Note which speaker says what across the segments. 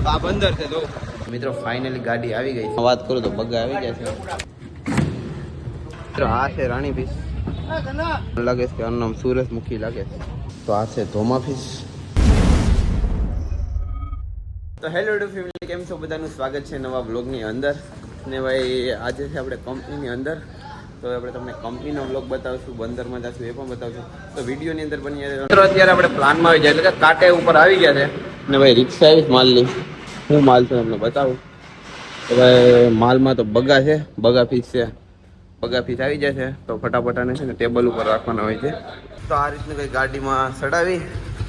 Speaker 1: આ બંદર છે તો મિત્રો ફાઇનલી ગાડી આવી ગઈ છે. વાત કરું તો બગા આવી ગયા છે મિત્રો. આ છે રાણી ફિશ, લાગે છે કે આનું નામ સૂરજમુખી લાગે છે. તો આ છે ધોમા ફિશ. તો હેલો યુટ્યુબ ફેમિલી, કેમ છો? બધાનું સ્વાગત છે નવા બ્લોગની અંદર. ને ભાઈ આજે છે આપણે કંપનીની અંદર, તો આપણે તમને કંપનીનો બ્લોગ બતાવશું, બંદરમાં જશું એ પણ બતાવશું. તો વિડીયોની અંદર બની જાય. મિત્રો અત્યારે આપણે પ્લાનમાં આવી જાય એટલે કે કાંટે ઉપર આવી ગયા છે ને ભાઈ રિક્ષા આવી માલની. શું માલ છે તમને બતાવું. તો ભાઈ માલમાં તો બગા છે, બગા ફીસ છે. બગા ફીસ આવી જાય છે તો ફટાફટાને છે ને ટેબલ ઉપર રાખવાના હોય છે. તો આ રીતની કંઈ ગાડીમાં ચડાવી,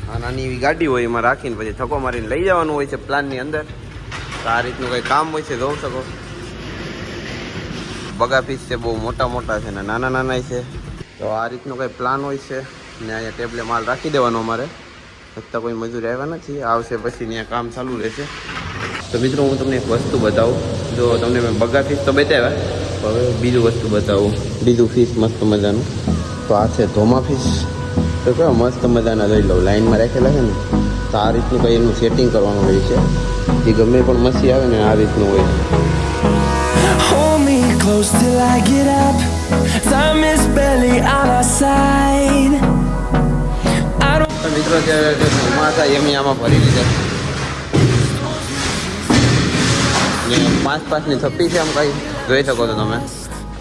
Speaker 1: આ નાની એવી ગાડી હોય એમાં રાખીને પછી થકો મારીને લઈ જવાનું હોય છે પ્લાનની અંદર. તો આ રીતનું કંઈ કામ હોય છે, જોઈ શકો. બગા ફીસ છે, બહુ મોટા મોટા છે ને નાના નાના છે. તો આ રીતનો કંઈ પ્લાન હોય છે ને અહીંયા ટેબલે માલ રાખી દેવાનો અમારે. અત્યારે કોઈ મજૂરી આવ્યા નથી, આવશે પછી ત્યાં કામ ચાલુ રહેશે. તો મિત્રો હું તમને એક વસ્તુ બતાવું. જો તમને મેં બગા ફીસ તો બતાવ્યા, હવે બીજું વસ્તુ બતાવું, બીજું ફીસ મસ્ત મજાનું. તો આ છે ધોમા ફીસ. તો કેવા મસ્ત મજાના જોઈ લો, લાઈનમાં રાખેલા છે ને. તો આ રીતનું કંઈ એનું સેટિંગ કરવાનું હોય છે. જે ગમે પણ મસી આવે ને આ રીતનું હોય.
Speaker 2: Close till I get up. Time is barely on our side. I don't.
Speaker 1: મિત્રો જે હતા એમ આમાં ભરી લીધા ને 5-5ની થપ્પી છે. આમ કઈ જોઈ શકો છો તમે.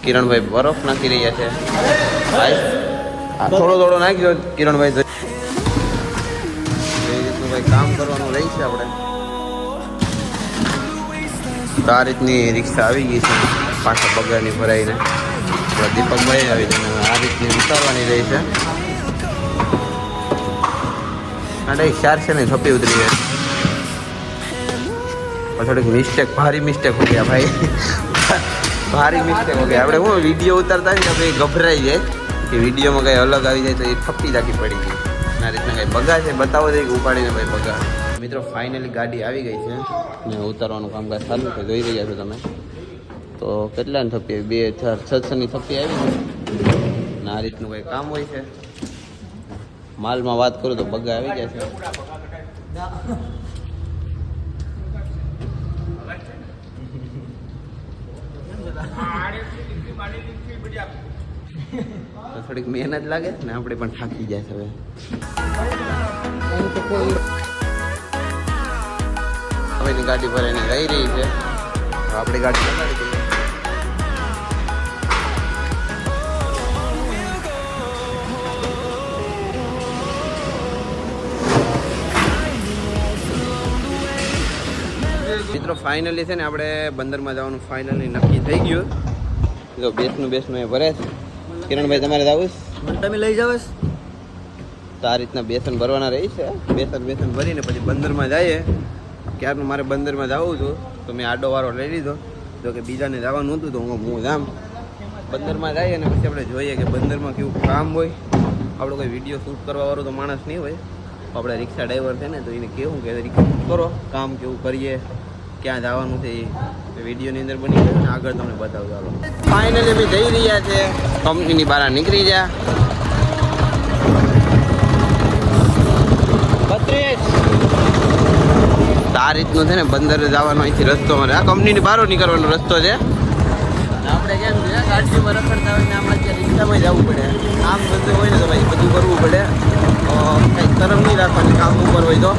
Speaker 1: કિરણભાઈ બરફ નાખી રહ્યા છે. ભાઈ થોડો થોડો નાખજો કિરણભાઈ. એ રીતનું કંઈ કામ કરવાનું રહી છે આપણે. તો આ રીતની રિક્ષા આવી ગઈ છે પાછા બગાની ભરાઈને. દીપકભાઈ આવી છે, આ રીતની ઉતારવાની રહી છે. અને 4 છે ને થપ્પી ઉતરી છે. થોડીક મિસ્ટેક, ભારી મિસ્ટેક હો ગયા ભાઈ. ભારી મિસ્ટેક હો ગયા. આપણે હું વિડીયો ઉતારતા હોય ને તો એ ગભરાઈ જાય કે વિડીયોમાં કંઈ અલગ આવી જાય તો એ થપ્પી રાખી પડી ગઈ. આ રીતના કંઈ બગા છે, બતાવો દે કે ઉપાડીને ભાઈ બગા. મિત્રો ફાઇનલી ગાડી આવી ગઈ છે ને ઉતારવાનું કામકાજ ચાલુ છે, જોઈ રહ્યા છો તમે. તો કેટલાની થપ્પી આવી? 2600ની થપ્પી આવી ને આ રીતનું કંઈ કામ હોય છે. માલમાં વાત કરું તો બગા આવી ગયા છે. તો થોડીક મહેનત લાગે ને આપણે પણ થાકી જાય છે હવે. હવેની ગાડી ભરાઈને રહી રહી છે. આપણી ગાડી લગાડી દઈએ. મિત્રો ફાઇનલી છે ને આપણે બંદરમાં જવાનું ફાઇનલી નક્કી થઈ ગયું. જો બેસનું એ ભરે છે. કિરણભાઈ તમારે જવું છે?
Speaker 3: તમે લઈ જાવ.
Speaker 1: તો આ રીતના બેસન ભરવાના રહી છે. બેસન ભરીને પછી બંદરમાં જઈએ. ક્યારનું મારે બંદરમાં જવું હતું તો મેં આડો વારો લઈ લીધો. જો કે બીજાને જવાનું હતું તો હું જામ. બંદરમાં જઈએ ને પછી આપણે જોઈએ કે બંદરમાં કેવું કામ હોય. આપણો કોઈ વિડીયો શૂટ કરવાવાળો તો માણસ નહીં હોય. આપણે રિક્ષા ડ્રાઈવર છે ને તો એને કેવું કે રિક્ષા કરો, કામ કેવું કરીએ, ક્યાં જવાનું છે એ વિડીયોની અંદર બની ગયું ને આગળ તમને બતાવજો. ચાલો ફાઇનલી અમે જઈ રહ્યા છે કંપનીની બહાર નીકળી ગયા. 32 આ રીતનું છે ને બંદર જવાનો અહીંથી રસ્તો મારે. આ કંપનીની બહાર નીકળવાનો રસ્તો છે. આપણે કેમ છે ગાડીમાં રખડતા હોય ને આમ અત્યારે રિક્ષામાં જવું પડે. આમ બધું હોય ને તો ભાઈ બધું કરવું પડે. કંઈક શરમ નહીં રાખવાની. કામ ઉપર હોય તો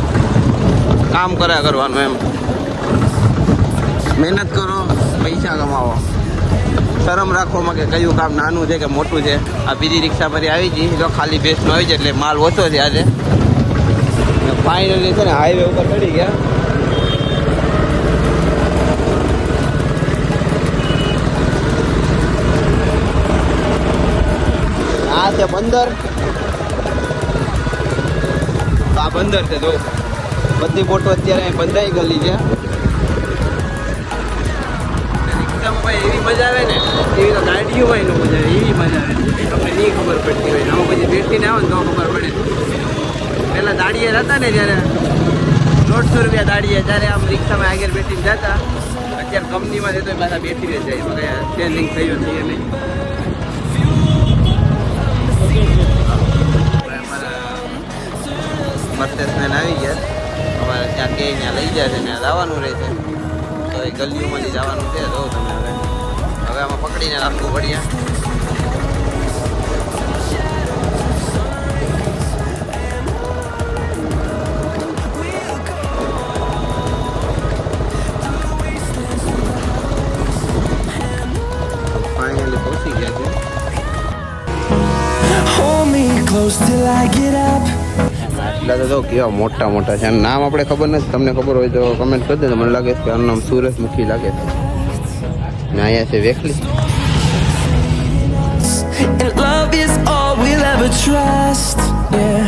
Speaker 1: કામ કર્યા કરવાનું એમ. મહેનત કરો, પૈસા કમાવો. શરમ રાખવામાં કે કયું કામ નાનું છે કે મોટું છે. આ બીજી રિક્ષા ફરી આવી ગઈ જો ખાલી બેસનો આવી છે એટલે માલ ઓછો છે આજે. ફાઇનલી છે ને હાઈવે ઉપર ચડી ગયા. આ છે બંદર. આ બંદર છે જો બધી બોટો અત્યારે બંધાઈ ગયેલી છે. રિક્ષામાં ભાઈ એવી મજા આવે ને, એવી તો ગાડીઓમાં એનું મજા આવે, એવી મજા આવે. તમને નહીં ખબર પડતી હોય. આમાં પછી બેસીને આવે ને તો ખબર પડે. પહેલાં દાડીએ હતા ને જ્યારે 150 રૂપિયા દાડીએ, ત્યારે આમ રિક્ષામાં આગળ બેસીને જતા. અત્યારે કંપનીમાં જતો પાછા બેસી રહે છે. એમાં કંઈ ચેન્જિંગ થયું છે નહીં. મર્સેસમેન આવી ગયા. અમારે ત્યાં કે ત્યાં લઈ જાય છે ને જવાનું રહે છે. તો એ ગલીઓમાંથી જવાનું છે. જો તમે હવે આમાં પકડીને રાખવું પડીએ. ફાઇનલી પહોંચી ગયા છે.
Speaker 2: Hold me close till I get up.
Speaker 1: આટલા તો કેવા મોટા મોટા છે. આનું નામ આપણે ખબર નથી. તમને ખબર હોય તો કમેન્ટ કરી દેજો. મને લાગે છે કે આનું નામ સૂરજમુખી લાગે છે. ને અહીંયા છે વેખલી.
Speaker 2: And love is all we'll ever trust. Yeah.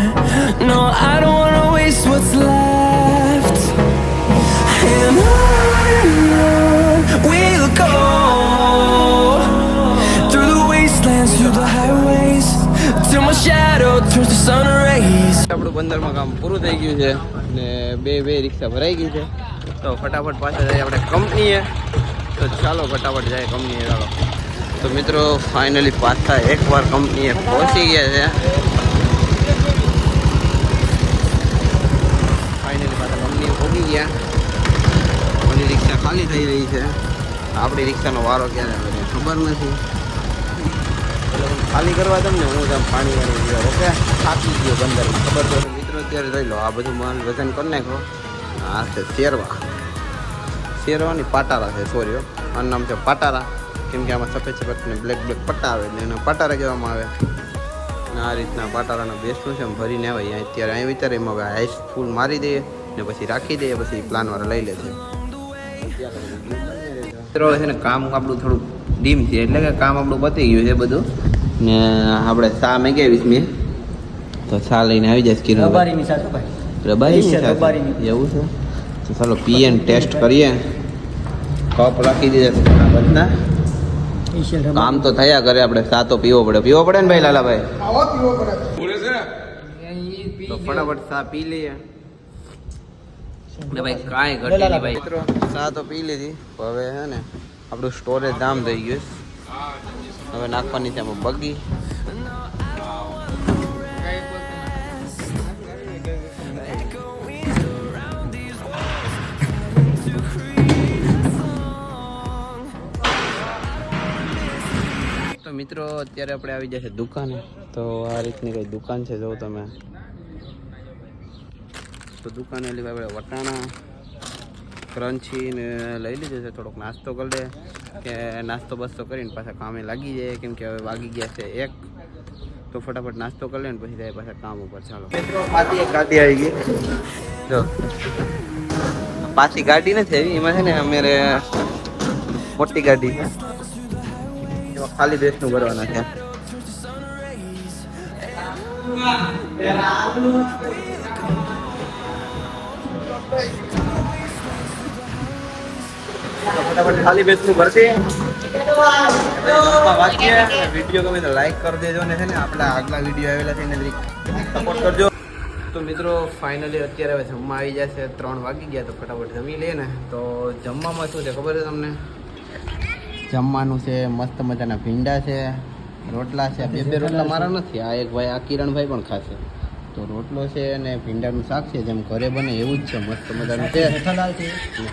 Speaker 2: No, I don't wanna waste what's left. And on we'll go. Through the wastelands, through the highways, till my shadow turns to sun rays.
Speaker 1: આપણું બંદરમાં કામ પૂરું થઈ ગયું છે ને બે રિક્ષા ભરાઈ ગઈ છે. તો ફટાફટ પાછા જાય આપણે કંપનીએ. તો ચાલો ફટાફટ જાય કંપનીએ. ચાલો તો મિત્રો ફાઇનલી પાછા એકવાર કંપનીએ પહોંચી ગયા છે. ફાઇનલી પાછા કંપનીએ પહોંચી ગયા. આપણી રિક્ષા ખાલી થઈ રહી છે. આપણી રિક્ષાનો વારો ક્યારે આવે છે ખબર નથી. ખાલી કરવા દઉં ને હું તમે પાણી વાળી ગયો. ઓકે થાકી ગયો બંદરમાં. ખબર તો મિત્રો અત્યારે જોઈ લો. આ બધું માલ વજન કરી નાખો. આ છે શેરવાની પાટારા છે. સોરી આનું નામ છે પાટારા. કેમ કે આમાં સફેદ ને બ્લેક પટ્ટા આવે એટલે એને પાટારા કહેવામાં આવે. અને આ રીતના પાટારાનો બેસ્ટનું છે. એમ ભરીને આવે અહીંયા. અત્યારે અહીં વિચારે એમાં હવે આઈસ ફૂલ મારી દઈએ ને પછી રાખી દઈએ. પછી પ્લાનવાળા લઈ લે છે. મિત્રો છે ને કામ આપણું થોડુંક ડીમ છે. એટલે કે કામ આપણું પતી ગયું છે બધું. ને આપણે ચા મેં મેં તો ચા લઈને આવી જાય કિરણ
Speaker 3: રબારીની સાથે ભાઈ.
Speaker 1: રબારીની સાથે એવું છે. તો ચાલો પીએ ને ટેસ્ટ કરીએ. કપ રાખી દઈએ બધા. કામ તો થયા કરે. આપણે ચા તો પીવો પડે ને ભાઈ લાલાભાઈ. તો ફટાફટ ચા પી લઈએ ને ભાઈ. કાંઈ ઘટી નહીં ભાઈ. મિત્રો ચા તો પી લીધી. હવે હે ને આપણું સ્ટોરેજ દામ થઈ ગયું. હવે નાખવાની છે આમાં બગી. તો મિત્રો અત્યારે આપણે આવી જશે દુકાને. તો આ રીતની કઈ દુકાન છે જો તમે. તો દુકાને એટલે આપણે વટાણા ક્રન્ચી ને લઈ લીધું છે. થોડોક નાસ્તો કરી લે કે નાસ્તો બસ્તો કરીને પાછા કામે લાગી જાય. કેમ કે હવે વાગી ગયા છે 1. તો ફટાફટ નાસ્તો કરી લે ને પછી જાય પાછા કામ ઉપર. ચાલો મિત્રો પાછી એક ગાડી આવી ગઈ. જો પાછી ગાડી નથી આવી. એમાં છે ને અમારે મોટી ગાડી છે. એમાં ખાલી બેસનું ભરવાના છે. ફટાફટ ખાલી બેસનું ભરતી. વિડીયો ગમે તો લાઈક કરી દેજો ને છે ને આપણા આગલા વિડીયો આવેલા છે એને સપોર્ટ કરજો. તો મિત્રો ફાઇનલી અત્યારે હવે જમવા આવી જશે. 3 વાગી ગયા. તો ફટાફટ જમી લઈએ ને. તો જમવામાં શું છે ખબર છે તમને? જમવાનું છે મસ્ત મજાના ભીંડા છે, રોટલા છે. બે રોટલા મારા નથી. આ એક ભાઈ આ કિરણભાઈ પણ ખાશે. તો રોટલો છે અને ભીંડાનું શાક છે. જેમ ઘરે બને એવું જ છે. મસ્ત મજાનું છે.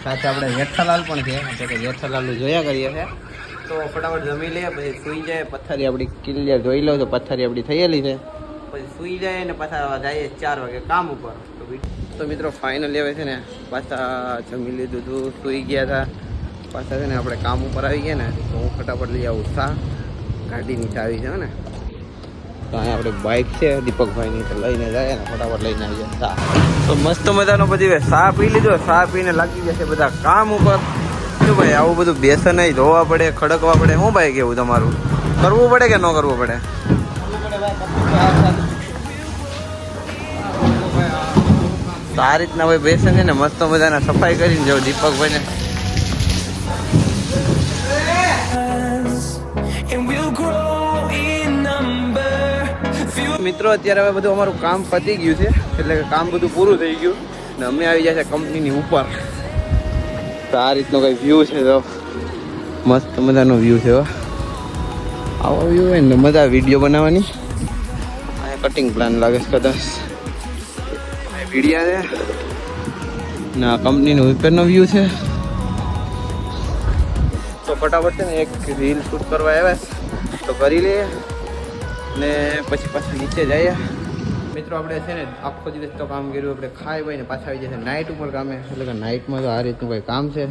Speaker 1: સાથે આપણે જેઠાલાલ પણ છે. તો કે જેઠાલાલનું જોયા કરીએ છે. તો ફટાફટ જમી લઈએ પછી સૂઈ જાય. પથ્થારી આપણી ક્લિયર જોઈ લો તો પથ્થારી આપણી થયેલી છે. પછી સૂઈ જાય ને પાછા જઈએ 4 વાગે કામ ઉપર. તો મિત્રો ફાઇનલી હવે છે ને પાછા જમી લીધું હતું, સૂઈ ગયા હતા. પાછા છે ને આપણે કામ ઉપર આવી ગયા ને તો હું ફટાફટ લઈ આવું ચા. ગાડીની ચાવી છે ને તો અહીંયા આપણે બાઇક છે દીપકભાઈની તો લઈને જાય ને ફટાફટ લઈને આવી જાય ચા. તો મસ્ત મજાનો પછી ચા પી લીધો. ચા પીને લાગી જશે બધા કામ ઉપર. શું ભાઈ આવું બધું બેસન નહીં ધોવા પડે, ખડકવા પડે. શું ભાઈ કેવું તમારું? કરવું પડે કે ન કરવું પડે? આ રીતના ભાઈ બેસન છે ને મસ્ત મજાના સફાઈ કરીને જાવ દીપકભાઈને. મિત્રો અત્યારે હવે બધું અમારું કામ પતી ગયું છે. એટલે કે કામ બધું પૂરું થઈ ગયું ને અમે આવી જાય છે કંપનીની ઉપર. તો આ રીતનો કંઈ વ્યૂ છે. તો મસ્ત મજાનો વ્યૂ છે. આવો વ્યૂ હોય ને મજા વિડીયો બનાવવાની. અહીંયા કટિંગ પ્લાન લાગે છે કદાચ વિડીયા છે. ને આ કંપનીનો ઉપરનો વ્યૂ છે. તો ફટાફટ છે ને એક રીલ શૂટ કરવા આવ્યા તો કરી લઈએ ને પછી પાછા નીચે જઈએ. મિત્રો આપણે છે ને આખો દિવસ તો કામ કર્યું, આપણે ખાઈ હોય ને પાછા આવી જશે નાઇટ ઉપર કામે. એટલે કે નાઇટમાં તો આ રીતનું કંઈ કામ છે.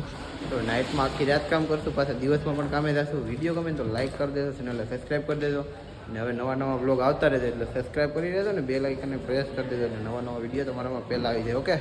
Speaker 1: તો નાઇટમાં આખી રાત કામ કરશું, પાછા દિવસમાં પણ કામે જશું. વિડીયો ગમે તો લાઈક કરી દેજો, ચેનલને સબસ્ક્રાઈબ કરી દેજો. અને હવે નવા બ્લોગ આવતા રહેશે એટલે સબસ્ક્રાઈબ કરી દેજો ને બેલ આઇકનને પ્રેસ કરી દેજો એટલે નવા વિડીયો તમારામાં પહેલાં આવી જાય. ઓકે.